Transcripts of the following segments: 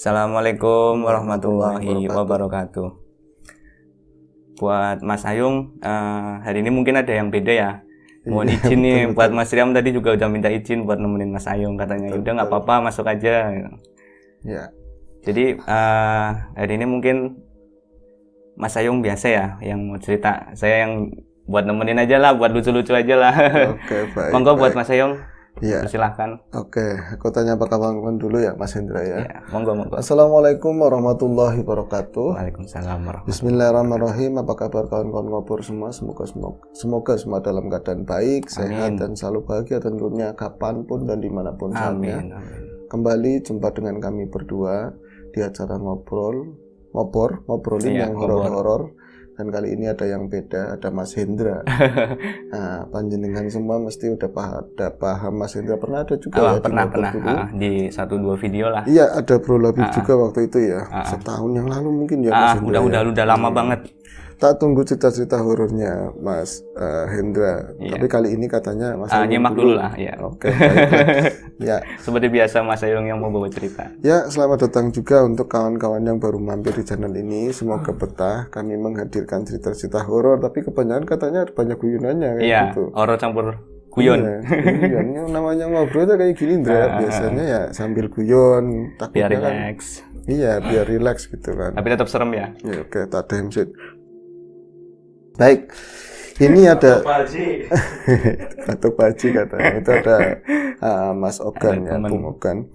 Assalamualaikum warahmatullahi wabarakatuh. Buat Mas Ayung, hari ini mungkin ada yang beda ya. Mohon izin nih, buat Mas Riam tadi juga udah minta izin buat nemenin Mas Ayung, katanya udah nggak apa-apa masuk aja. Ya. Jadi hari ini mungkin Mas Ayung biasa ya yang mau cerita. Saya yang buat nemenin aja lah, buat lucu-lucu aja lah. Oke, baik. Monggo buat Mas Ayung. Ya. Silahkan. Oke, aku tanya apa kawan-kawan dulu ya, Mas Hendra ya. Ya, monggo. Assalamualaikum warahmatullahi wabarakatuh. Waalaikumsalam warahmatullahi. Bismillahirrahmanirrahim. Apa kabar kawan-kawan ngobor semua? Semoga semua dalam keadaan baik, sehat, dan selalu bahagia tentunya kapanpun dan dimanapun saatnya. Amin. Kembali jumpa dengan kami berdua di acara ngobrolin yang horor-horor. Dan kali ini ada yang beda, ada Mas Hendra. Nah, panjenengan semua mesti udah paham Mas Hendra. Pernah ada juga ya? Pernah di 1-2 video lah. Iya, ada Bro Labib juga waktu itu ya. Setahun yang lalu mungkin ya Mas Hendra. Udah lama banget. Tak tunggu cerita-cerita horornya Mas Hendra. Iya. Tapi kali ini katanya Mas nyimak dulu lah ya. Oke, baiklah. Ya. Seperti biasa Mas Ayung yang mau bawa cerita. Ya, selamat datang juga untuk kawan-kawan yang baru mampir di channel ini. Semoga betah. Kami menghadirkan cerita-cerita horor, tapi kebanyakan katanya banyak guyonannya kayak gitu. Horor campur guyon. Iya, namanya ngobrol tuh kayak gini, Ndra. Biasanya ya sambil guyon, biar relax. Iya, biar relax gitu kan. Tapi tetap serem ya. Ya, oke, tak ada MC. Baik, ini ada Batuk Paji katanya. Itu ada Mas Ogan ya, Bung Ogan.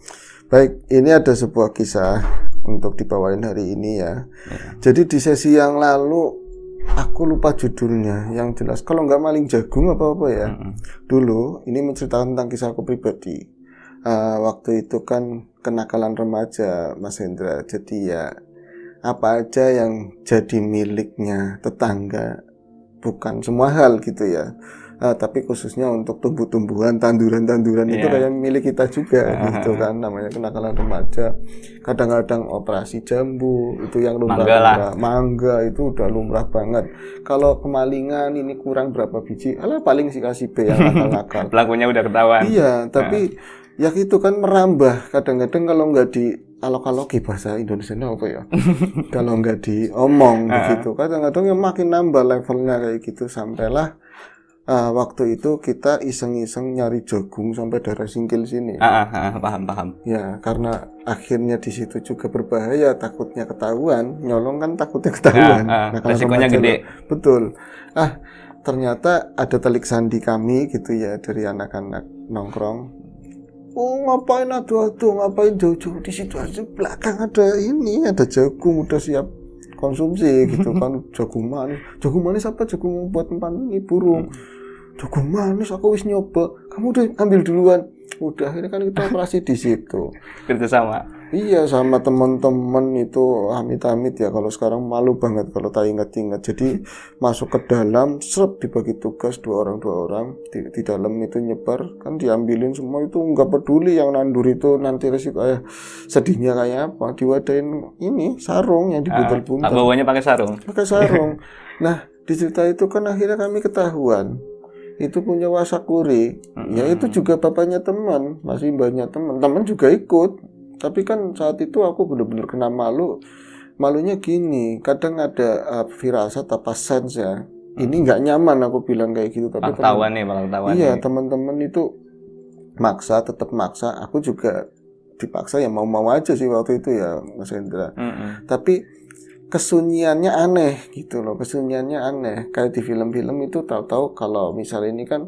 Baik, ini ada sebuah kisah untuk dibawain hari ini ya. Jadi di sesi yang lalu aku lupa judulnya, yang jelas kalau nggak maling jagung apa-apa ya. Dulu ini menceritakan tentang kisah aku pribadi. Waktu itu kan kenakalan remaja Mas Hendra. Jadi ya apa aja yang jadi miliknya tetangga, bukan semua hal gitu ya, tapi khususnya untuk tumbuh-tumbuhan, tanduran-tanduran itu kayak milik kita juga gitu kan, namanya kenakalan remaja. Kadang-kadang operasi jambu itu yang lumrah, mangga itu udah lumrah banget. Kalau kemalingan ini kurang berapa biji, paling si kasih B yang nakal-nakal. Pelakunya udah ketahuan. Iya, tapi ya itu kan merambah. Kadang-kadang kalau nggak kalau bahasa Indonesia apa ya? Kalau nggak diomong begitu, kadang-kadang yang makin nambah levelnya kayak gitu. Sampailah waktu itu kita iseng-iseng nyari jagung sampai darah singkil sini. Paham. Ya, karena akhirnya di situ juga berbahaya, takutnya ketahuan. Nyolong kan takutnya ketahuan. Resikonya gede. Betul. Ternyata ada telik sandi kami gitu ya, dari anak-anak nongkrong. Ngapain ngapain jauh-jauh di situ aja, belakang ada jagung udah siap konsumsi gitu kan. Jagung manis apa, jagung buat empan burung. Jagung manis aku wis nyoba, kamu udah ambil duluan. Udah, ini kan kita operasi di situ. Kerjasama. Iya, sama teman-teman itu amit-amit ya. Kalau sekarang malu banget kalau tak ingat-ingat. Jadi masuk ke dalam, dibagi tugas 2 orang. Di dalam itu nyebar, kan diambilin semua itu, nggak peduli yang nandur itu nanti resiko sedihnya kayak apa. Diwadain ini sarung yang dibuntel-buntel. Bawanya pakai sarung. Nah, di cerita itu kan akhirnya kami ketahuan itu punya wasakuri. Ya itu juga bapaknya teman, masih banyak teman juga ikut. Tapi kan saat itu aku benar-benar kena malunya gini, kadang ada firasat apa sense ya, ini nggak nyaman aku bilang kayak gitu. Tapi iya, teman-teman itu tetap maksa, aku juga dipaksa ya mau-mau aja sih waktu itu ya Mas Hendra. Tapi kesunyiannya aneh gitu loh, kayak di film-film itu tahu-tahu kalau misalnya ini kan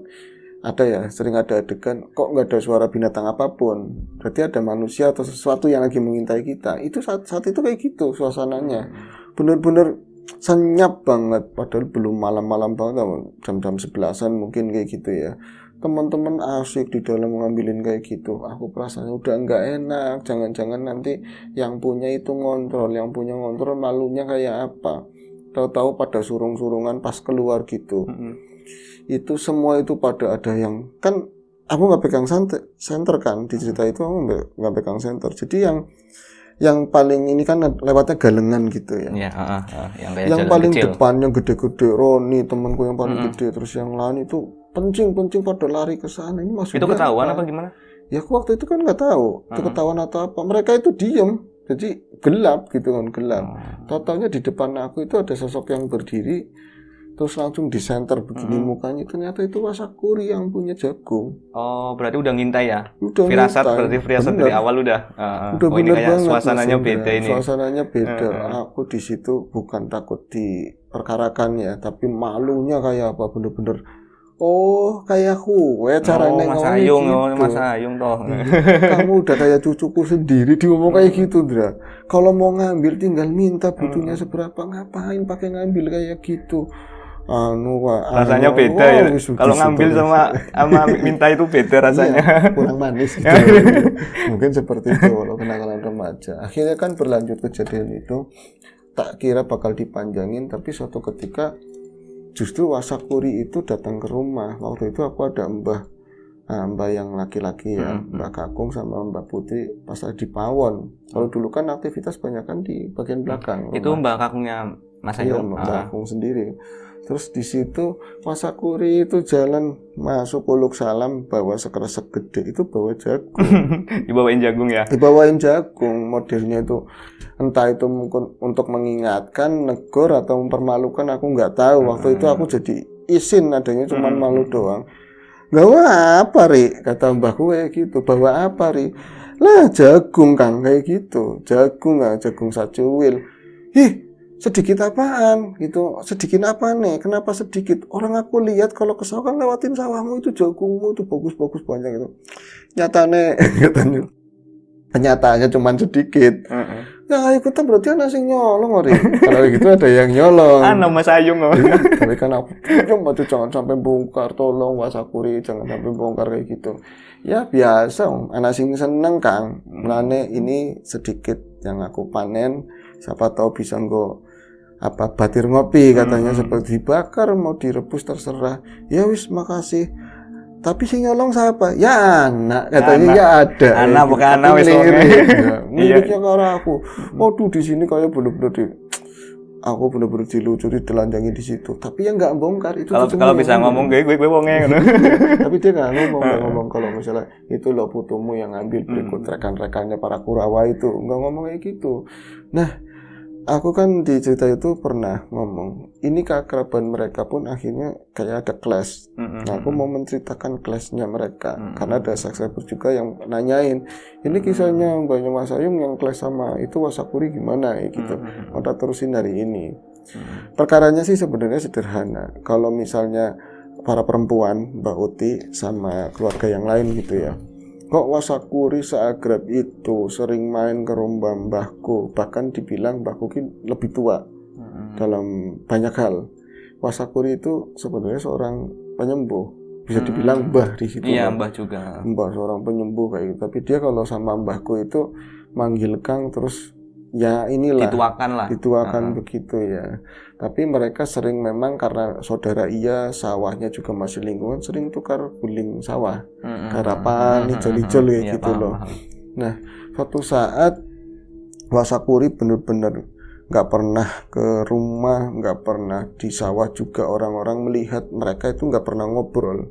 sering ada adegan kok nggak ada suara binatang apapun, berarti ada manusia atau sesuatu yang lagi mengintai kita. Itu saat itu kayak gitu suasananya, bener-bener senyap banget, padahal belum malam-malam banget, jam-jam 11-an mungkin kayak gitu ya. Teman-teman asik di dalam ngambilin kayak gitu. Aku perasaannya udah nggak enak, jangan-jangan nanti yang punya ngontrol malunya kayak apa. Tahu-tahu pada surung-surungan pas keluar gitu. Itu semua itu pada ada yang kan aku nggak pegang senter kan di cerita itu, aku nggak pegang senter. Jadi yang paling ini kan lewatnya galengan gitu ya. Yang paling kecil. Depan yang gede-gede Roni temanku yang paling gede, terus yang lain itu pencing pada lari ke sana. Ini maksudnya itu ketahuan apa gimana? Ya aku waktu itu kan nggak tahu itu ketahuan atau apa. Mereka itu diem. Jadi gelap gitu kan, gelap. Oh. Totalnya di depan aku itu ada sosok yang berdiri, terus langsung di center begini mukanya, ternyata itu Wasakuri yang punya jagung. Oh, berarti udah ngintai ya? Udah Firasat, ngintai. berarti firasat Bener. dari awal udah. Udah Oh, ini bener kayak banget, suasananya Mas beda Indra. ini. Suasananya beda. Aku di situ bukan takut diperkarakan ya, tapi malunya kayak apa, bener-bener. Oh, kayak kue cara Oh, Mas nengoknya Ayung, gitu. oh, Mas Ayung toh. Kamu udah kayak cucuku sendiri, diomong kayak gitu, Dra. Kalau mau ngambil tinggal minta butuhnya seberapa, ngapain pakai ngambil kayak gitu. Rasanya beda ya. Kalau ngambil sama minta itu beda rasanya. Iya, kurang manis gitu. Mungkin seperti itu kalau kenakalan remaja. Akhirnya kan berlanjut kejadian itu, tak kira bakal dipanjangin, tapi suatu ketika justru Wasakuri itu datang ke rumah. Waktu itu aku ada mbak yang laki-laki ya, Mbak Kakung sama Mbak Putri pas di Pawon. Kalau dulu kan aktivitas banyak kan di bagian belakang. Itu rumah. Mbak Kakungnya Mas Iya, Ayung. Mbak Kakung sendiri. Terus di situ Wasakuri itu jalan masuk Uluk Salam bawa sekresek gede, itu bawa jagung. Dibawain jagung ya. Dibawain jagung, modelnya itu entah itu mungkin untuk mengingatkan, negor atau mempermalukan, aku nggak tahu. Waktu itu aku jadi isin, adanya cuma malu doang. Bawa apa, Ri? Kata mbahku kayak gitu. Bawa apa, Ri? Lah jagung, Kang, kayak gitu. Jagung, jagung sacuwil. Ih, sedikit apaan? Gitu. Sedikit apa nih? Kenapa sedikit? Orang aku lihat kalau ke sawah kan lewatin sawahmu itu jagungmu itu bagus-bagus banyak itu. Nyatane katanya. Kenyataannya cuma sedikit. Nah, ikutan berarti anak sing nyolong, Ri. Kalau gitu ada yang nyolong. Mas Ayung. Tapi kan aku cuma tuh jangan sampai bongkar, tolong Wasakuri, jangan sampai bongkar kayak gitu. Ya biasa, anak sing seneng Kang. Mulane ini sedikit yang aku panen, siapa tahu bisa nggo batir ngopi katanya, seperti dibakar mau direbus terserah. Ya wis, makasih. Tapi sing nyolong siapa? Ya anak, katanya anak. Ya ada. Anak bukan anak wis miliknya karo aku. Waduh di sini kayak bener-bener aku bener-bener dilucuri, telanjangi di situ. Tapi yang nggak bongkar itu. Kalau bisa ngomong gue wonge ngono. Tapi dia nggak ngomong kalau misalnya itu lo putumu yang ngambil berikut rekan-rekannya para Kurawa itu, nggak ngomong kayak gitu. Nah, aku kan di cerita itu pernah ngomong, ini keakraban mereka pun akhirnya kayak ada clash. Nah, aku mau menceritakan clashnya mereka karena ada subscriber juga yang nanyain, ini kisahnya Mbaknya Mas Ayung yang clash sama itu Wasakuri gimana ya gitu. Kita terusin hari ini. Perkaranya sih sebenarnya sederhana. Kalau misalnya para perempuan, Mbak Uti sama keluarga yang lain gitu ya, kok Wasakuri seagrab itu, sering main ke rumah mbahku, bahkan dibilang mbahku lebih tua dalam banyak hal. Wasakuri itu sebenarnya seorang penyembuh, bisa dibilang mbah di situ. Iya, mbah juga. Mbah seorang penyembuh kayak gitu. Tapi dia kalau sama mbahku itu manggil Kang, terus ya inilah dituakan begitu ya. Tapi mereka sering memang karena saudara sawahnya juga masih lingkungan, sering tukar guling sawah, garapan, hijau-hijau gitu loh. Nah, suatu saat Wasakuri benar-benar nggak pernah ke rumah, nggak pernah di sawah juga, orang-orang melihat mereka itu nggak pernah ngobrol.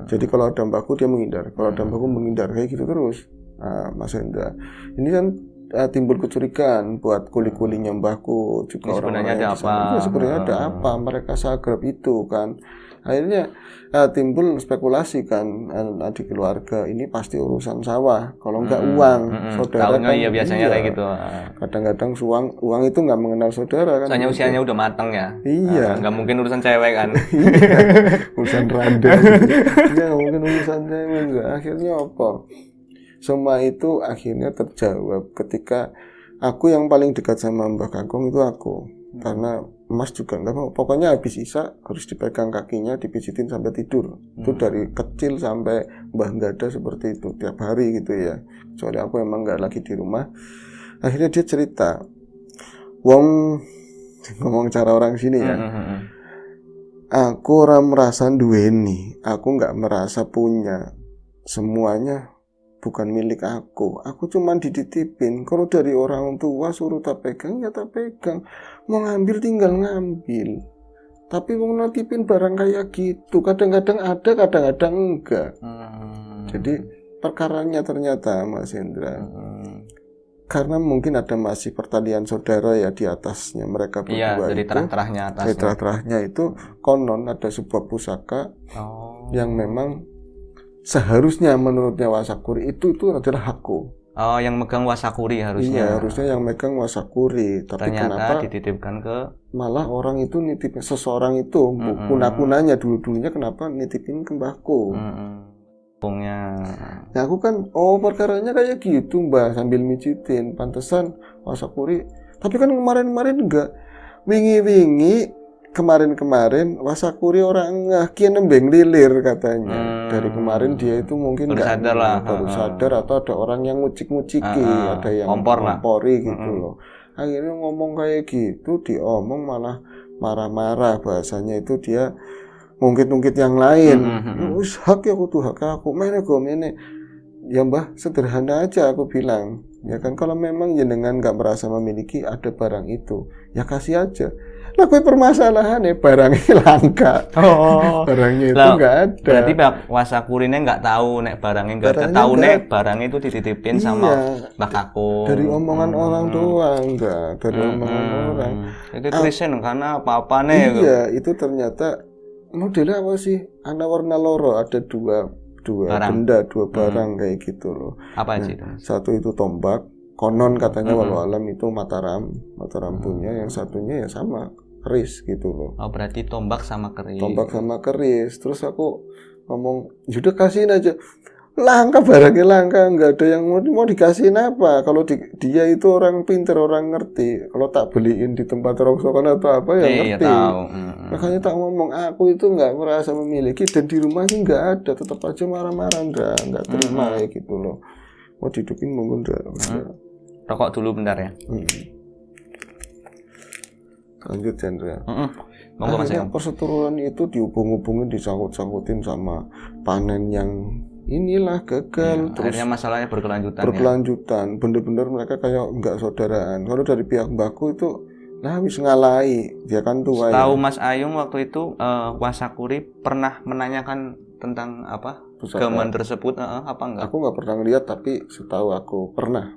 Jadi kalau ada mbahku dia menghindar, kalau ada mbahku menghindar kayak gitu terus. Mas Hendra, ini kan timbul kecurigaan buat kuli-kulinya mbahku juga, orang-orang yang di sana. Sebenarnya ada apa? Mereka seagrab itu kan. Akhirnya timbul spekulasi kan, di keluarga ini pasti urusan sawah. Kalau enggak uang, saudara kan. Iya biasanya kayak gitu. Kadang-kadang uang itu nggak mengenal saudara kan. Soalnya usianya udah matang ya. Iya. Nggak mungkin urusan cewek kan. Iya. Urusan rada. Iya, mungkin urusan cewek enggak. Akhirnya apa? Semua itu akhirnya terjawab ketika aku yang paling dekat sama Mbak Kakung itu aku. Karena Mas juga nggak mau. Pokoknya habis Isya harus dipegang kakinya, dipijitin sampai tidur. Itu dari kecil sampai Mbah nggak ada seperti itu tiap hari gitu ya. Soalnya aku emang nggak lagi di rumah. Akhirnya dia cerita, wong ngomong cara orang sini ya. Aku orang merasa duweni, aku nggak merasa punya. Semuanya bukan milik aku cuman dititipin. Kalau dari orang tua suruh tak pegang ya tak pegang, mau ngambil tinggal ngambil. Tapi mau nitipin barang kayak gitu kadang-kadang ada, kadang-kadang enggak. Jadi perkaranya ternyata Mas Hendra, karena mungkin ada masih pertalian saudara ya di atasnya mereka Iya, berdua dari itu. terah-terahnya Dari atasnya. terah-terahnya itu konon ada sebuah pusaka Oh. yang memang seharusnya menurutnya Wasakuri itu adalah hakku. Oh, yang megang Wasakuri harusnya. Iya, harusnya yang megang Wasakuri. Tapi Ternyata kenapa dititipkan ke malah orang itu nitipin seseorang itu kuna-kunanya dulunya kenapa nitipin ke mbahku? Pungnya. Nah aku kan perkaranya kayak gitu mbak sambil mijitin pantesan Wasakuri. Tapi kan kemarin-kemarin enggak. Wingi-wingi kemarin-kemarin Wasakuri orang kian nembeng lilir katanya. Dari kemarin dia itu mungkin Baru nggak sadar lah. baru sadar atau ada orang yang ngucik-nguciki, ada yang Kompor lah. ngompori gitu loh. Akhirnya ngomong kayak gitu, diomong malah marah-marah bahasanya itu dia ngungkit-ngungkit yang lain. Wis hak ya kudu hak aku. Mene go mene. Ya mbah sederhana aja aku bilang. Ya kan kalau memang jenengan nggak merasa memiliki ada barang itu, ya kasih aja. Lah kowe permasalahannya barangnya langka. Oh. Barangnya itu nggak ada. Berarti Pak Wasakurinya nggak tahu nek barangnya nggak ada. Tahu nek barangnya itu dititipin sama Mbak Kakung. Dari omongan orang doang, enggak. Dari omongan orang. Itu krisen karena apa-apa nih. Iya, itu ternyata modelnya apa sih? Ana warna loro, ada dua barang. benda, dua barang kayak gitu loh. Apa aja itu? Satu itu tombak, konon katanya walau alam itu Mataram punya, yang satunya ya sama keris gitu loh. Oh berarti tombak sama keris. Tombak sama keris. Terus aku ngomong, sudah kasihin aja. Langka barangnya langka, nggak ada yang mau dikasihin apa. Kalau dia itu orang pintar, orang ngerti. Kalau tak beliin di tempat rongsokan atau apa ya ngerti. Tahu. Makanya tak ngomong aku itu nggak merasa memiliki dan di rumahnya nggak ada, tetap aja marah-marah nggak terima kayak gitu loh. Mau dihidupin monggo nggak. Rokok dulu bentar ya. Lanjut Chandra. Monggo Mas. Akhirnya perseteruan itu dihubung-hubungin, disangkut-sangkutin sama panen yang inilah gagal. Terus akhirnya masalahnya berkelanjutan. Bener-bener mereka kayak nggak saudaraan. Kalau dari pihak mbakku itu lah wis ngalai, dia kan tua. Tahu ya. Mas Ayung waktu itu Wasakuri pernah menanyakan tentang apa gaman tersebut apa enggak? Aku nggak pernah ngeliat, tapi setahu aku pernah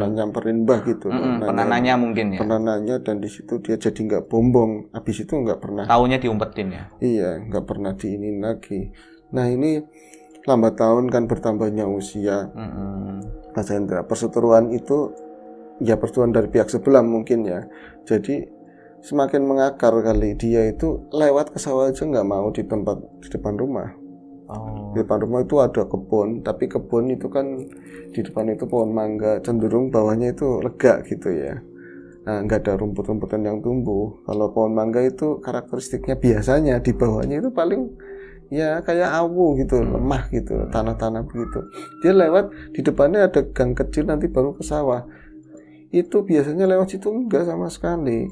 nyamperin mbah gitu. Pernah nanya mungkin ya. Pernah nanya dan di situ dia jadi nggak bombong. Habis itu nggak pernah. Taunya diumpetin ya. Iya, nggak pernah diinin lagi. Nah ini lambat tahun kan bertambahnya usia. Mas Hendra, perseteruan itu ya perseteruan dari pihak sebelah mungkin ya. Jadi semakin mengakar kali. Dia itu lewat ke sawah aja nggak mau di depan rumah. Di depan rumah itu ada kebun, tapi kebun itu kan di depan itu pohon mangga, cenderung bawahnya itu lega gitu ya. Nah, nggak ada rumput-rumputan yang tumbuh. Kalau pohon mangga itu karakteristiknya biasanya di bawahnya itu paling ya kayak awu gitu, lemah gitu, tanah-tanah begitu. Dia lewat di depannya ada gang kecil nanti baru ke sawah. Itu biasanya lewat situ enggak sama sekali.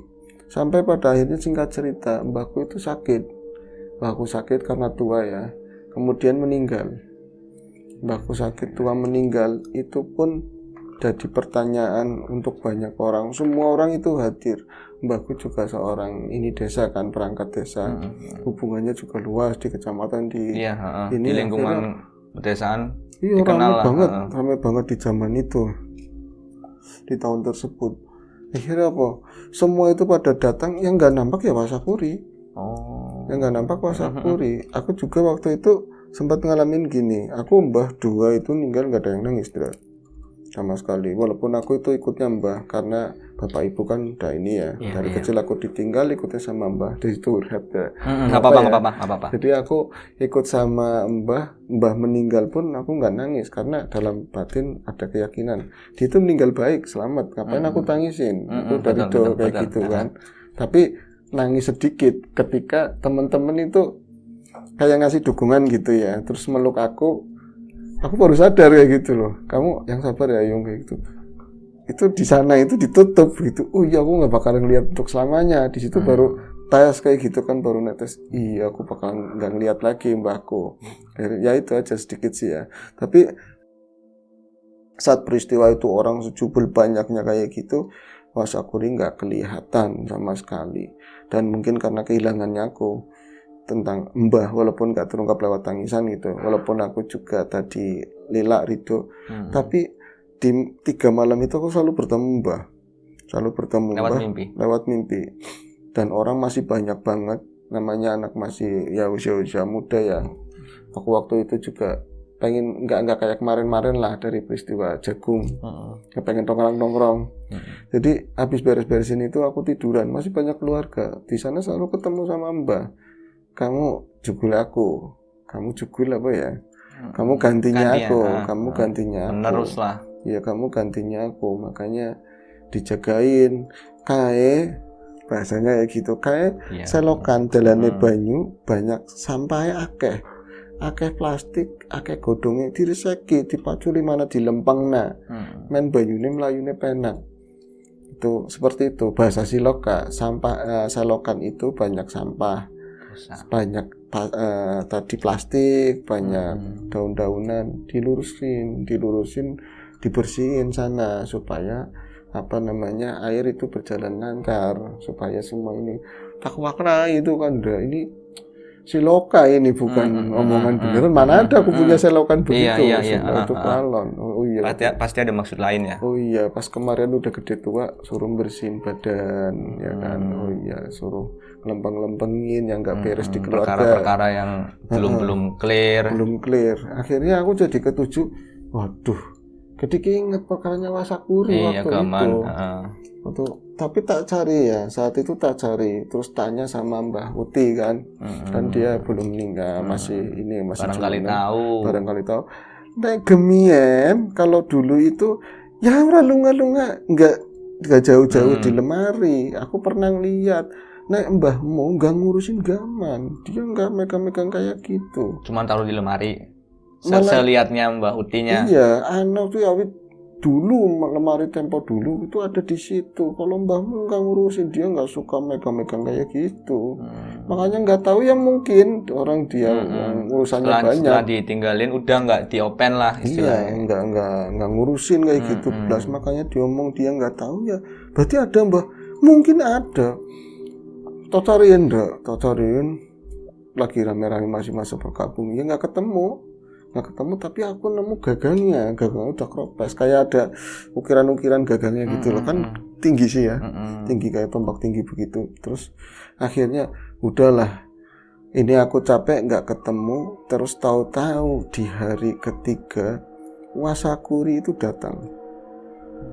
Sampai pada akhirnya singkat cerita, mbahku itu sakit. Mbahku sakit karena tua ya. Kemudian meninggal. Mbahku sakit tua meninggal, itu pun jadi pertanyaan untuk banyak orang. Semua orang itu hadir. Mbahku juga seorang ini desa kan, perangkat desa. Hubungannya juga luas di kecamatan di lingkungan pedesaan. Iya, ramai banget di zaman itu. Di tahun tersebut. Akhirnya apa? Semua itu pada datang, yang nggak nampak ya Wasakuri. Yang nggak nampak Wasakuri. Aku juga waktu itu sempat ngalamin gini. Aku mbah dua itu meninggal nggak ada yang nangis sama sekali. Walaupun aku itu ikutnya mbah karena bapak ibu kan udah ini ya. Dari kecil aku ditinggal ikutnya sama mbah. Dari itu rehab ya. Nggak apa-apa. Jadi aku ikut sama mbah meninggal pun aku nggak nangis karena dalam batin ada keyakinan dia itu meninggal baik, selamat. Ngapain aku tangisin? Aku dari doa kayak gitu kan. Tapi nangis sedikit ketika teman-teman itu kayak ngasih dukungan gitu ya, terus meluk aku baru sadar kayak gitu loh, kamu yang sabar ya Yung kayak gitu. Itu di sana itu ditutup gitu. Oh iya, aku nggak bakalan lihat untuk selamanya. Di situ baru tes kayak gitu kan, baru netes. Iya, aku bakalan nggak ngeliat lagi mbahku. Ya itu aja sedikit sih ya. Tapi saat peristiwa itu orang sejubel banyaknya kayak gitu, Wasakuri nggak kelihatan sama sekali. Dan mungkin karena kehilangannya aku tentang mbah, walaupun nggak terungkap lewat tangisan gitu, walaupun aku juga tadi lila ridho, tapi di 3 malam itu aku selalu bertemu Mbah. Lewat Mbah, mimpi. lewat mimpi. Dan orang masih banyak banget, namanya anak masih ya usia-usia muda ya. Aku waktu itu juga pengen nggak kayak kemarin-kemarin lah dari peristiwa jagung. Pengen nongkrong. Jadi habis beres-beresin itu aku tiduran, masih banyak keluarga. Di sana selalu ketemu sama Mbah. Kamu jugul aku. Kamu jugul apa ya? Kamu gantinya aku. Kamu gantinya aku. Menerus lah. Ya kamu gantinya aku. Makanya dijagain. Kae bahasanya ya gitu. Kae selokan dalane banyu banyak sampai akeh plastik, akeh godhonge direseki, dipaculi mana dilempengna. Men banyune mlayune penak. Itu seperti itu bahasa Siloka. Sampah selokan itu banyak sampah. Banyak tadi plastik, banyak daun-daunan, dilurusin, dibersihin sana supaya air itu berjalan lancar, supaya semua ini tak makna itu kan udah ini Siloka ini bukan omongan beneran. Mana ada aku punya selokan begitu. Itu kalon. Oh iya. Pasti ada maksud lain ya. Oh iya, pas kemarin udah gede tua suruh bersihin badan ya kan. Oh iya, suruh lempeng-lempengin yang nggak beres di keluarga. Perkara-perkara yang belum clear. Akhirnya aku jadi ketujuh. Waduh, jadi inget perkaranya Wasakuri waktu itu. Tapi tak cari ya, saat itu tak cari. Terus tanya sama Mbah Uti kan dia belum meninggal, masih barangkali tahu. Nek gemien kalau dulu itu ya lunga-lunga nggak jauh-jauh di lemari. Aku pernah lihat. Nek mbahmu nggak ngurusin gaman, dia nggak megang-megang kayak gitu. Cuman taruh di lemari. Selihatnya Mbah Utinya. Iya, tuh awit dulu lemari tempo dulu itu ada di situ. Kalau mbahmu nggak ngurusin, dia nggak suka megang-megang kayak gitu. Makanya nggak tahu ya, mungkin orang dia yang urusannya banyak. Setelah ditinggalin udah nggak diopen lah istilahnya. Iya, nggak ngurusin kayak gitu. Plus makanya diomong dia nggak tahu ya. Berarti ada mbah, mungkin ada. Tocorin lagi rame-rame masih masa berkabung ya nggak ketemu tapi aku nemu gagangnya udah kropes, kayak ada ukiran-ukiran gagangnya gitu loh kan, tinggi sih ya, tinggi kayak tombak tinggi begitu. Terus akhirnya udahlah, ini aku capek nggak ketemu. Terus tahu-tahu di hari ketiga Wasakuri itu datang.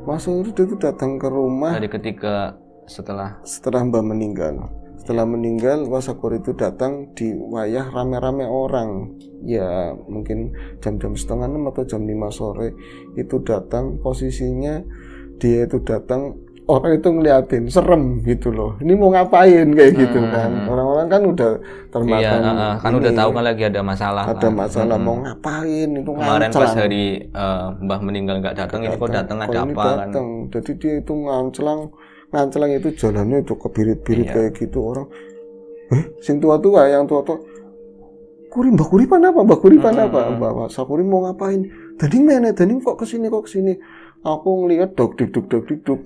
Wasakuri itu datang ke rumah. Hari ketiga setelah Mbak meninggal. Setelah meninggal, Wasakuri itu datang di wayah rame-rame orang. Ya mungkin jam-jam 5:30 atau jam 5 sore itu datang. Posisinya dia itu datang, orang itu ngeliatin, serem gitu loh. Ini mau ngapain kayak gitu kan. Orang-orang kan udah termakan. Iya, kan udah tahu kan lagi ada masalah. Mau ngapain itu. Kemarin pas hari Mbah meninggal nggak datang, ini kok datang ada apa kan. Jadi dia itu nganclang itu jalannya itu kebirit-birit kayak gitu. Orang sing tua-tua, yang tua-tua, Mbak Kuri pan apa? Mbak Sakuri mau ngapain? Tadi kok kesini. Aku ngelihat dok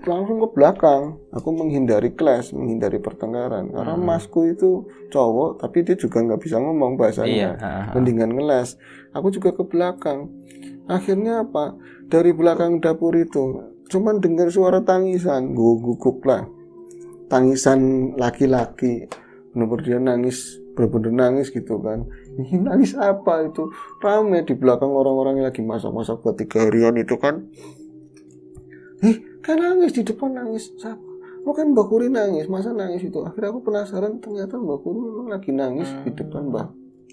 langsung ke belakang. Aku menghindari clash, menghindari pertengkaran. Karena masku itu cowok, tapi dia juga nggak bisa ngomong bahasanya. Mendingan ngeles. Aku juga ke belakang. Akhirnya apa? Dari belakang dapur itu cuman dengar suara tangisan, guguk lah, tangisan laki-laki, bener-bener dia nangis, bener-bener nangis gitu kan. Ini nangis apa itu? Rame di belakang orang-orang yang lagi masak-masak buat 3 harian itu kan. Kan nangis di depan, nangis siapa? Lo kan Mbak Kuri nangis, masa nangis itu? Akhirnya aku penasaran, ternyata Mbak Kuri memang lagi nangis di depan Mbak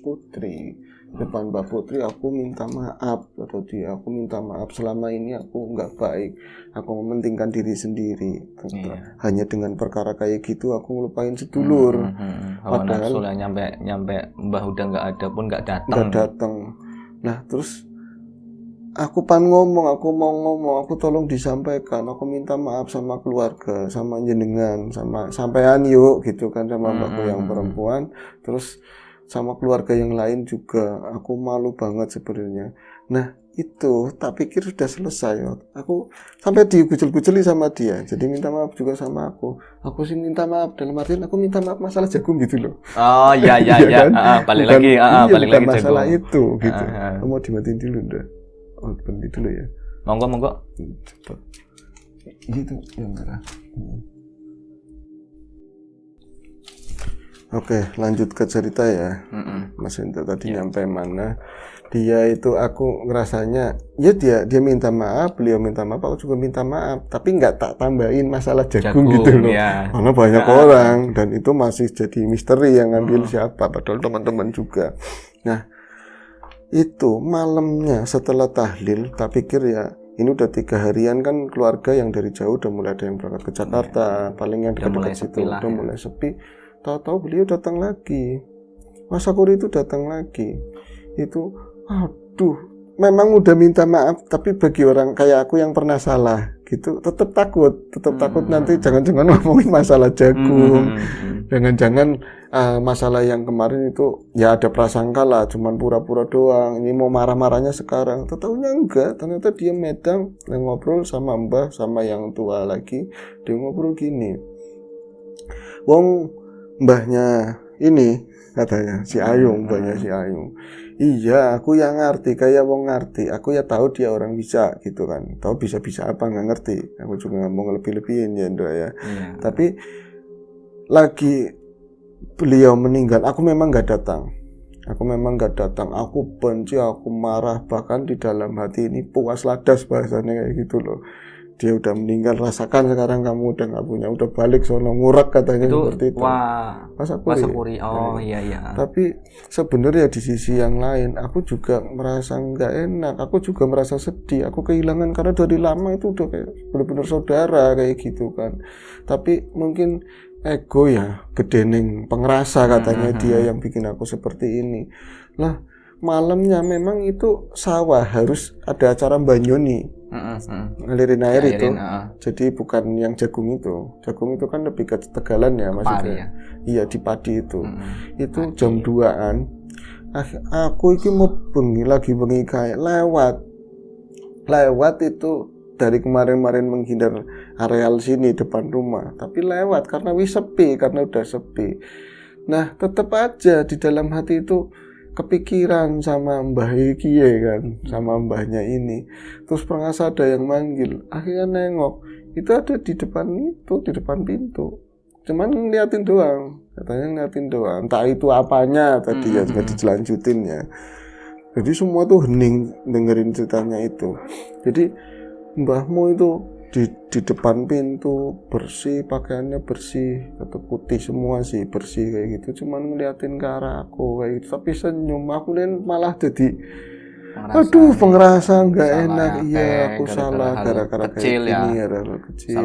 Putri. Depan Mbak Putri, aku minta maaf aku minta maaf selama ini aku nggak baik, aku mementingkan diri sendiri. Hanya dengan perkara kayak gitu aku ngelupain sedulur. Padahal nyampe Mbah udah nggak ada pun nggak datang. Nah terus aku mau ngomong, aku tolong disampaikan, aku minta maaf sama keluarga, sama jenengan, sama sampean yuk gitu kan, sama mbakku yang perempuan, terus sama keluarga yang lain juga. Aku malu banget sebenarnya. Nah itu tak pikir sudah selesai. Aku sampai digucil-gucili sama dia. Jadi minta maaf juga sama aku. Aku sih minta maaf dalam artian aku minta maaf masalah jagung gitu loh. Oh iya kan? Balik bukan, lagi balik lagi masalah jagung. itu gitu. Mau dimatiin dulu ndak? Oh berhenti dulu ya. Monggo. Coba. Gitu yang merah. Oke, lanjut ke cerita ya. Mas Hendra tadi nyampe mana? Dia itu aku ngerasanya, ya dia minta maaf, beliau minta maaf, aku juga minta maaf. Tapi nggak tak tambahin masalah jagung gitu loh. Ya. Karena banyak orang dan itu masih jadi misteri yang ngambil siapa. Padahal teman-teman juga. Nah, itu malamnya setelah tahlil, tak pikir ya ini udah 3 harian kan keluarga yang dari jauh udah mulai ada yang berangkat ke Jakarta, paling yang dekat-dekat situ udah mulai sepi. Tahu-tahu beliau datang lagi. Mas Sakuri itu datang lagi. Itu, aduh, memang udah minta maaf, tapi bagi orang kayak aku yang pernah salah gitu, tetap takut nanti jangan-jangan ngomongin masalah jagung, jangan-jangan masalah yang kemarin itu ya ada prasangka lah, cuman pura-pura doang. Ini mau marah-marahnya sekarang, tetahunya enggak. Ternyata dia medang ngobrol sama mbah sama yang tua lagi, dia ngobrol gini. Wong mbahnya ini katanya si Ayung, mbahnya si Ayung. Iya, aku yang ngerti, kayak wong ngerti. Aku ya tahu dia orang bisa gitu kan. Tahu bisa-bisa apa nggak ngerti. Aku juga nggak mau lebih-lebihin ya Indra ya. Tapi lagi beliau meninggal, aku memang nggak datang. Aku benci, aku marah, bahkan di dalam hati ini puas ladas bahasanya kayak gitu loh. Dia udah meninggal, rasakan sekarang kamu udah nggak punya, udah balik sono ngurak katanya itu, seperti itu. Mas Sakuri. Oh iya. Tapi sebenarnya di sisi yang lain, aku juga merasa nggak enak, aku juga merasa sedih, aku kehilangan karena dari lama itu udah kayak benar-benar saudara kayak gitu kan. Tapi mungkin ego ya, gedening pengerasa katanya dia yang bikin aku seperti ini. Lah malamnya memang itu sawah harus ada acara Banyoni. Ngalirin air itu. Jadi bukan yang jagung itu kan lebih ke Tegalan ya maksudnya. Iya di padi itu. Itu jam 2-an. Aku iki mau bengi kayak lewat itu dari kemarin menghindar areal sini depan rumah, tapi lewat karena udah sepi. Nah tetap aja di dalam hati itu kepikiran sama Mbah Iki ya kan, sama mbahnya ini. Terus perangasa ada yang manggil, akhirnya nengok, itu ada di depan pintu. Cuman ngeliatin doang, entah itu apanya tadi ya, juga dijelanjutin ya. Jadi semua tuh hening dengerin ceritanya itu. Jadi mbahmu itu di depan pintu bersih, pakaiannya bersih, atau putih semua sih, bersih kayak gitu, cuman ngeliatin ke arah aku kayak gitu, tapi senyum. Aku malah jadi pengerasa nggak enak. Iya aku salah gara-gara kayak gini ya, kecil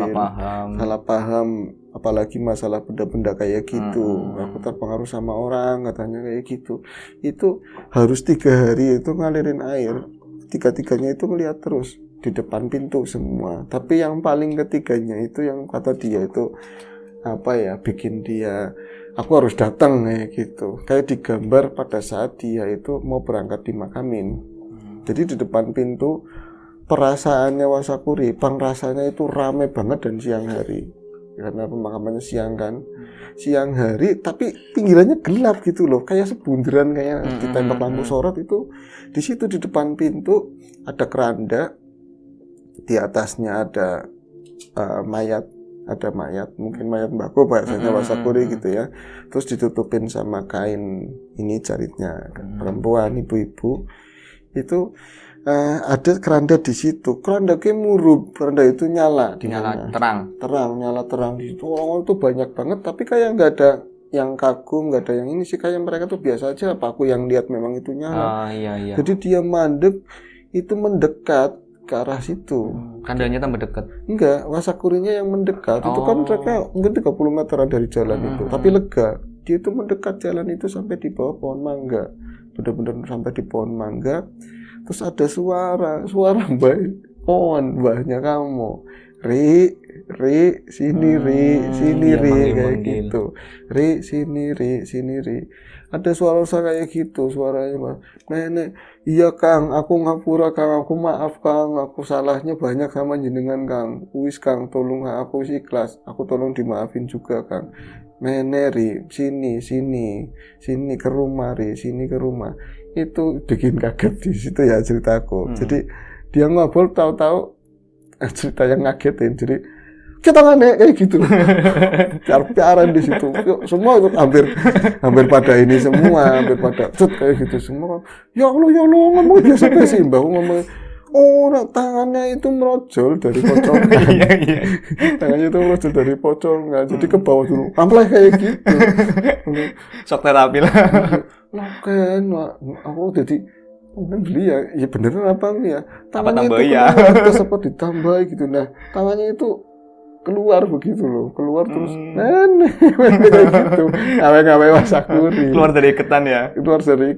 salah paham, apalagi masalah benda-benda kayak gitu. Aku terpengaruh sama orang katanya kayak gitu. Itu harus 3 hari itu ngalirin air, 3-tiganya itu ngeliat terus di depan pintu semua. Tapi yang paling ketiganya itu yang kata dia itu bikin dia aku harus datang kayak gitu. Kayak digambar pada saat dia itu mau berangkat dimakamin. Jadi di depan pintu perasaannya Wasakuri, rasanya itu rame banget dan siang hari. Karena pemakamannya siang kan. Siang hari tapi pinggirannya gelap gitu loh, kayak sebunderan kayak ditembak lampu sorot itu. Di situ di depan pintu ada keranda. Di atasnya ada mayat, mungkin mayat mbako bahasanya Wasakuri gitu ya. Terus ditutupin sama kain ini jaritnya perempuan, ibu-ibu. Itu ada keranda di situ. Keranda itu nyala terang di situ. Orang itu banyak banget, tapi kayak nggak ada yang kagum, nggak ada yang ini sih, kayak mereka tuh biasa aja. Apa aku yang lihat memang itu nyala. Iya. Jadi dia mandek itu mendekat ke arah situ. Kandanya tambah dekat. Enggak, Wasakurinya yang mendekat. Itu kan mereka mungkin 30 meteran dari jalan itu. Tapi lega. Dia itu mendekat jalan itu sampai di bawah pohon mangga. Benar-benar sampai di pohon mangga. Terus ada suara mbahnya kamu. Ri, sini kayak gitu. Ri, sini. Ada suara kayak gitu, suaranya Mas. Nenek, iya Kang, aku ngapura Kang, aku maaf Kang, aku salahnya banyak sama jenengan Kang. Wis Kang, tolong aku ikhlas, aku tolong dimaafin juga Kang. Nenek Ri, sini ke rumah Ri, sini ke rumah. Itu bikin kaget di situ ya ceritaku. Jadi Dia ngobrol tahu-tahu cerita yang ngagetin. Jadi kita tangannya kayak gitu. Piar-piaran di situ. Semua itu hampir pada ini semua, hampir pada kayak gitu semua. Ya Allah ngomong biasa sih, Mbak ngomong. Oh, tangannya itu merojol dari pocongan. Iya. Tangannya itu merojol dari pocongan. Jadi ke bawah dulu. Ampleh kayak gitu. Shock terapi lah. Lah kan, aku jadi beli ya beneran apa ya? Tangannya tambah itu ya? terus apa ditambah gitu. Nah, tangannya itu keluar begitu loh, keluar terus nenek kayak gitu, ngawe-ngawe wasakuri, keluar dari iketan ya, keluar dari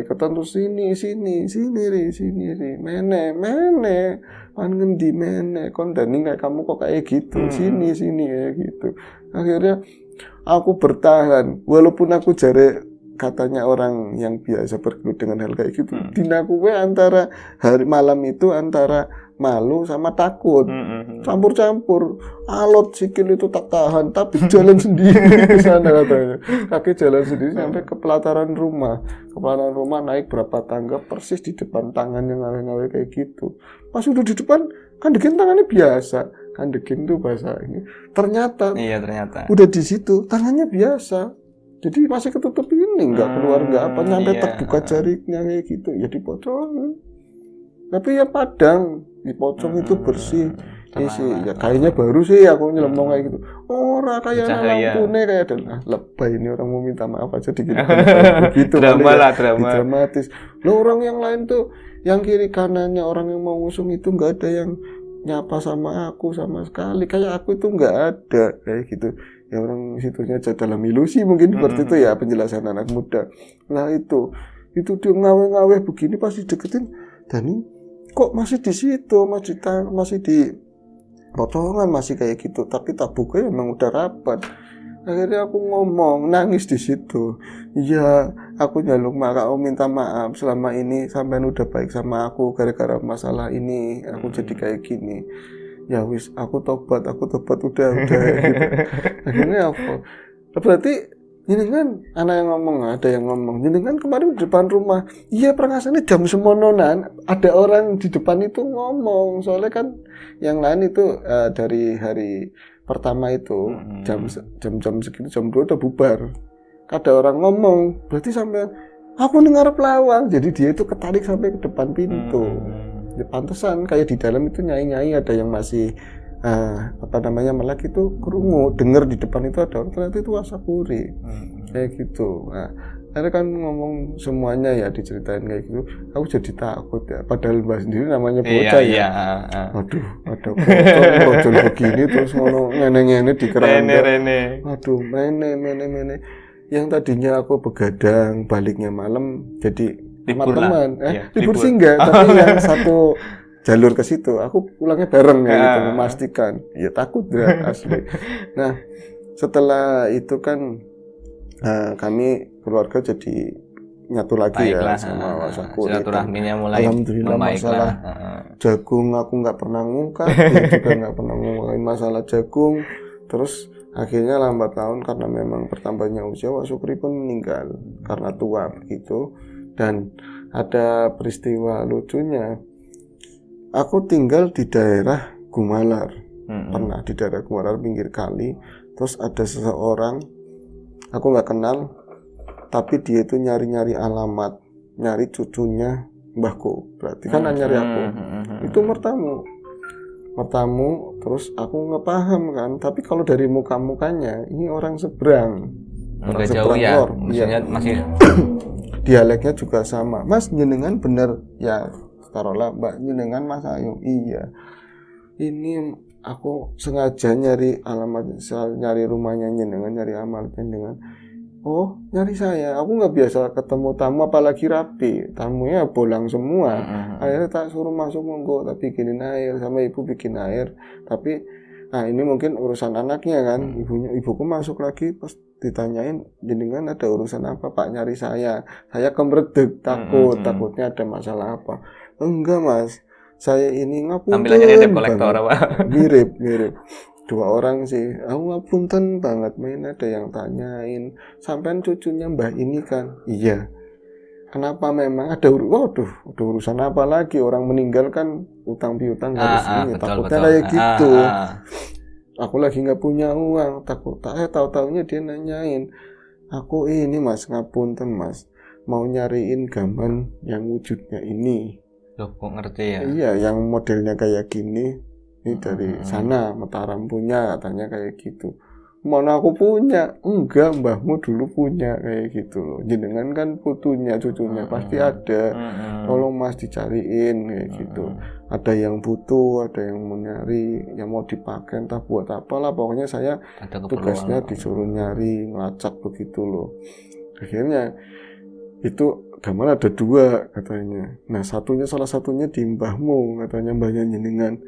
iketan terus sini ri, mene kan ngendi mene kon dani kayak kamu kok kayak gitu, sini kayak gitu. Akhirnya aku bertahan walaupun aku jare katanya orang yang biasa bergelut dengan hal kayak gitu. Dinaku antara hari malam itu antara malu sama takut, campur-campur. Alot sikil itu tak tahan, tapi jalan sendiri ke sana katanya. Kaki jalan sendiri sampai ke pelataran rumah. Naik berapa tangga persis di depan tangan yang ngawe-ngawe kayak gitu. Pas udah di depan, kan degin tangannya biasa. Kan degin tuh bahasa ini. Ternyata udah di situ tangannya biasa. Jadi masih ketutup ini, nggak keluar, nggak apa, nyampe terbuka jarinya kayak gitu, ya dipocong. Tapi ya padang, dipocong itu bersih. Isi, ya kayaknya baru sih aku nyelem kayak gitu. Ora kayak lampu nih kayak dan lebay ini orang mau minta maaf aja dikit begitu. Dramatis. Lo orang yang lain tuh, yang kiri kanannya orang yang mau ngusung itu nggak ada yang nyapa sama aku sama sekali. Kayak aku itu nggak ada kayak gitu. Ya orang situnya aja dalam ilusi mungkin seperti itu ya penjelasan anak muda. Nah itu dia ngawe-ngawe begini pasti deketin Dani kok masih di situ masih di potongan masih kayak gitu tapi tabuknya emang udah rapat. Akhirnya aku ngomong nangis di situ. Ya aku nyaluk minta maaf selama ini sampean udah baik sama aku gara-gara masalah ini aku jadi kayak gini. Ya wis aku tobat udah gitu. Akhirnya apa berarti ini kan ada yang ngomong ini kan kemarin di depan rumah iya perasaan jam semononan ada orang di depan itu ngomong soalnya kan yang lain itu dari hari pertama itu jam segitu jam 2 udah bubar ada orang ngomong berarti sampai aku dengar pelawang jadi dia itu ketarik sampai ke depan pintu. Pantesan kayak di dalam itu nyai ada yang masih melek itu kerungu denger di depan itu ada orang ternyata itu wasakuri kayak gitu. Nah, akhirnya kan ngomong semuanya ya diceritain kayak gitu aku jadi takut ya padahal mbak sendiri namanya bocah ya. Aduh ada bocor begini terus ngono ngene di keranda aduh mene yang tadinya aku begadang baliknya malam jadi teman-teman libur sih enggak tapi yang satu jalur ke situ aku pulangnya bareng ya gitu memastikan ya takut ya asli. Nah setelah itu kan kami keluarga jadi nyatu lagi baiklah, ya sama wasakuri silaturahminya mulai alhamdulillah masalah jagung aku nggak pernah ngungkap dia juga nggak pernah ngomongin masalah jagung. Terus akhirnya lambat laun karena memang bertambahnya usia Wasukri pun meninggal karena tua begitu. Dan ada peristiwa lucunya, aku tinggal di daerah Gumalar, pernah di daerah Gumalar pinggir kali, terus ada seseorang, aku nggak kenal, tapi dia itu nyari-nyari alamat, nyari cucunya mbahku, berarti kan nyari aku, itu mertamu, terus aku nggak paham kan, tapi kalau dari muka-mukanya, ini orang seberang, nggak jauh ya, maksudnya masih dialeknya juga sama. Mas jenengan bener ya taruhlah Mbak jenengan Mas Ayu iya ini aku sengaja nyari alamat nyari rumahnya jenengan nyari alamatnya jenengan oh nyari saya aku nggak biasa ketemu tamu apalagi rapi tamunya bolang semua akhirnya tak suruh masuk monggo tapi bikinin air sama ibu bikin air tapi nah ini mungkin urusan anaknya kan ibuku masuk lagi pas ditanyain jenengan ada urusan apa Pak nyari saya kemredeg takutnya ada masalah apa enggak Mas saya ini ngapunten tampilannya debt collector apa mirip dua orang sih aku ngapunten banget main ada yang tanyain sampean cucunya mbah ini kan iya kenapa memang ada waduh, ada urusan apa lagi, orang meninggal kan utang piutang harus ini, takutnya kayak gitu. Aku lagi nggak punya uang, tahu-taunya dia nanyain, aku ini Mas, ngapunten Mas, mau nyariin gaman yang wujudnya ini. Loh, kok ngerti ya? Iya, yang modelnya kayak gini, ini dari sana, Mataram punya, katanya kayak gitu. Mana aku punya? Enggak, mbahmu dulu punya, kayak gitu loh. Jenengan kan putunya, cucunya pasti ada. Tolong Mas dicariin, kayak gitu. Ada yang butuh, ada yang mau nyari, yang mau dipakai, entah buat apalah. Pokoknya saya tugasnya disuruh nyari, ngelacak begitu loh. Akhirnya itu gaman ada 2 katanya. Nah salah satunya di mbahmu, katanya mbahnya jenengan.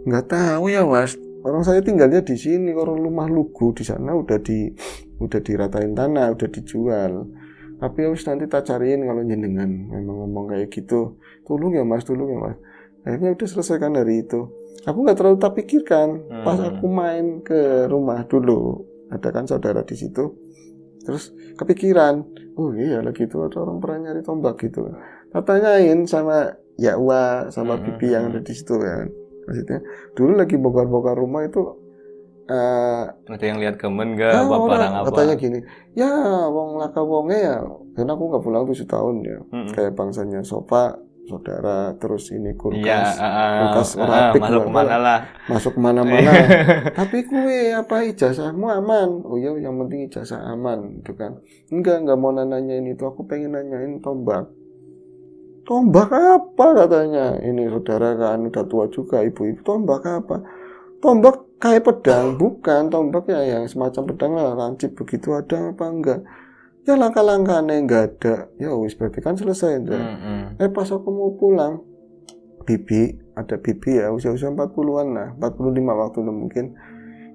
Nggak tahu ya Mas. Orang saya tinggalnya di sini, orang rumah lugu di sana udah diratain tanah, udah dijual. Tapi harus nanti tak cariin kalau jenengan memang ngomong kayak gitu. Tolong ya Mas. Akhirnya udah selesaikan dari itu. Aku nggak terlalu tak pikirkan. Pas aku main ke rumah dulu, ada kan saudara di situ. Terus kepikiran, oh iya lagi itu ada orang pernah nyari tombak gitu. Tanyain sama Yakwa sama Bibi yang ada di situ kan. Maksudnya dulu lagi bongkar-bongkar rumah itu ada yang lihat gamen gak barang apa? Katanya gini, ya wong laka wonge ya, karena aku nggak pulang 7 tahun ya, kayak bangsanya sofa, saudara, terus ini kulkas orang apik masuk kemana-mana. Tapi kue apa ijazahmu aman? Oh iya, yang penting ijazah aman, gitu kan? Enggak mau nanyain itu, aku pengen nanyain tombak. Tombak apa katanya? Ini saudara kan udah tua juga, ibu-ibu. Tombak apa? Tombak kayak pedang, bukan tombak ya yang semacam pedang lah, lancip begitu ada apa enggak? Ya langkah-langkahnya enggak ada. Ya wis berarti kan selesai pas aku mau pulang, ada bibi ya usia 40-an lah, 45 waktu itu mungkin.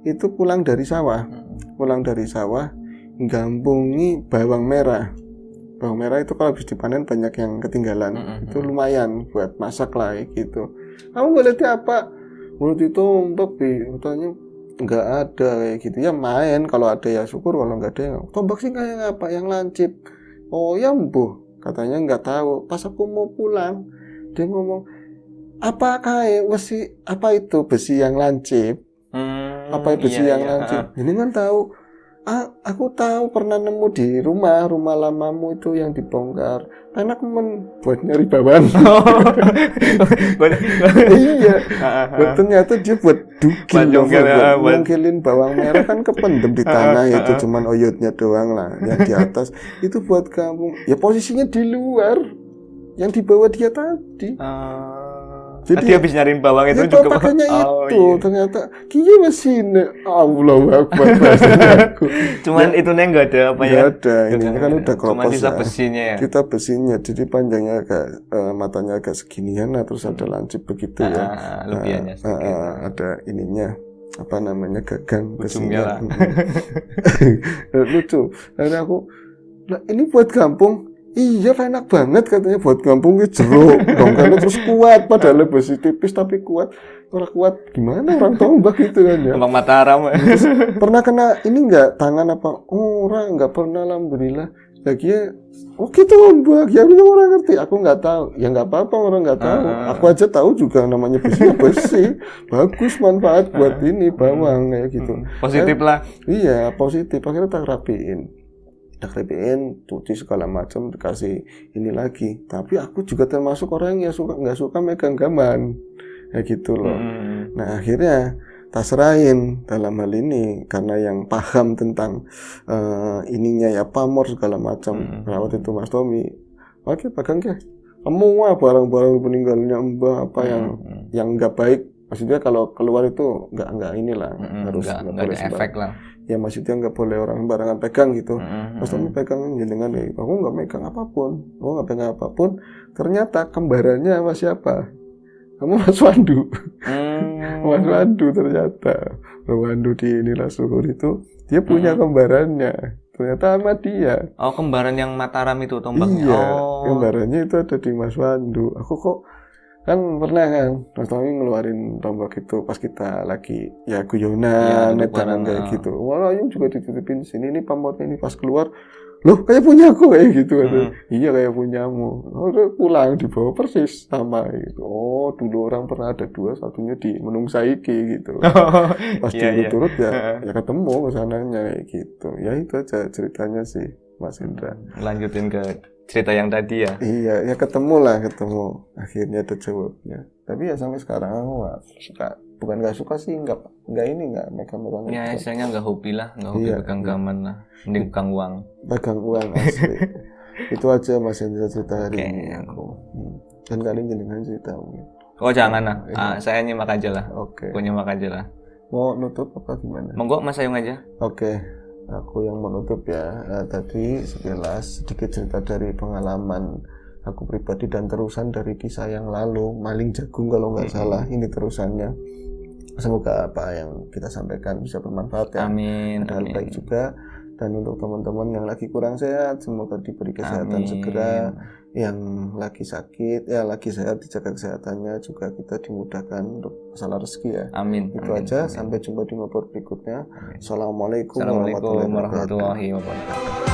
Itu pulang dari sawah, gambungi bawang merah. Bawang merah itu kalau habis dipanen banyak yang ketinggalan. Itu lumayan buat masak lah gitu. Kamu ngeliatnya apa? Menurut itu tombak katanya nggak ada kayak gitu. Ya main, kalau ada ya syukur, kalau nggak ada ya tombak sih kayak apa? Yang lancip. Oh ya mbuh, katanya nggak tahu. Pas aku mau pulang, dia ngomong, apa kayak besi, apa itu besi yang lancip? Apa besi yang lancip? Ini kan tahu. Aku tahu pernah nemu di rumah lamamu itu yang dibongkar. Enak buat nyari bawang. Iya. Ternyata dia buat dugil, mungkilin bawang merah kan kependem di tanah itu, cuman oyotnya doang lah. Yang di atas itu buat kamu. Ya posisinya di luar, yang dibawa dia tadi. Jadi habis nyariin bawang itu juga pakainya itu. Ternyata kiye mesin. Allahu Akbar. Cuman itu nggak ada apa ya? Nggak ada. Ini kan udah kropos. Cuma sisa besinya ya. Kita besinya. Jadi panjangnya agak matanya agak seginian lah, terus ada lancip begitu ya. Lebihannya sedikit. Ada ininya. Apa namanya, gagang besinya. Lucu. Dan aku, ini buat kampung. Iya, enak banget katanya buat kampung itu jeruk, bongkarnya terus kuat, padahal besi tipis tapi kuat. Kalau kuat gimana orang tombak gitu kan ya? Abang Mataram. Terus, pernah kena ini enggak tangan apa? Orang enggak pernah, alhamdulillah. Lagi ya, oke tombak, ya orang ngerti. Aku enggak tahu, ya enggak apa-apa orang enggak tahu. Aku aja tahu juga namanya besi, bagus, manfaat buat ini bawang kayak gitu. Positif lah. Iya, positif. Akhirnya tak rapiin, cuci segala macam, dikasih ini lagi. Tapi aku juga termasuk orang yang nggak suka megang gaman kayak gitu loh. Nah akhirnya tak serahin dalam hal ini, karena yang paham tentang ininya ya pamor segala macam perawat itu Mas Tommy. Oke, pegang ya semua barang-barang peninggalnya mbah, apa yang nggak baik. Maksudnya kalau keluar itu nggak inilah, harus nggak boleh efek lah. Ya maksudnya nggak boleh orang sembarangan pegang gitu. Mas Tommy pegang jenengan ya, aku nggak pegang apapun. Ternyata kembarannya sama siapa? Kamu Mas Wandu. Mas Wandu ternyata. Mas Wandu di inilah Suhur itu, dia punya kembarannya. Ternyata sama dia. Oh, kembaran yang Mataram itu tombaknya. Iya, kembarannya itu ada di Mas Wandu. Aku kok kan pernah kan Mas Tommy ngeluarin tombak itu pas kita lagi ya guyonan, netangan kayak gitu. Walau juga dititipin sini, ini pamornya ini pas keluar loh kayak punya aku kayak gitu katanya. Iya kayak punyamu. Udah pulang dibawa persis sama gitu. Oh dulu orang pernah ada 2, satunya di Menung Saiki gitu. Pas diurut-urut ya ketemu kesananya kayak gitu. Ya itu aja ceritanya sih Mas Indra. Lanjutin ke cerita yang tadi ya. Iya ya ketemu. Akhirnya ada jawabnya. Tapi ya sampai sekarang aku nggak suka. Bukan nggak suka sih, nggak megang-megang. Ya istilahnya nggak hobi lah, nggak hobi pegang gaman lah, mending pegang uang. Pegang uang asli. Itu aja Mas Hendra cerita hari ini aku. Dan kalian jenengan cerita mungkin. Oh jangan lah, saya nyimak aja lah. Oke. Aku nyimak aja lah. Mau nutup apa gimana? Monggo Mas Ayung aja. Oke. Aku yang menutup ya. Tadi sekilas sedikit cerita dari pengalaman aku pribadi dan terusan dari kisah yang lalu, maling jagung kalau nggak salah. Ini terusannya. Semoga apa yang kita sampaikan bisa bermanfaat ya. Amin. Hal baik juga. Dan untuk teman-teman yang lagi kurang sehat, semoga diberi kesehatan segera. Yang lagi sakit, ya lagi sehat dijaga kesehatannya, juga kita dimudahkan untuk masalah rezeki ya. Amin. Itu aja. Sampai jumpa di ngobrol berikutnya. Assalamualaikum warahmatullahi wabarakatuh.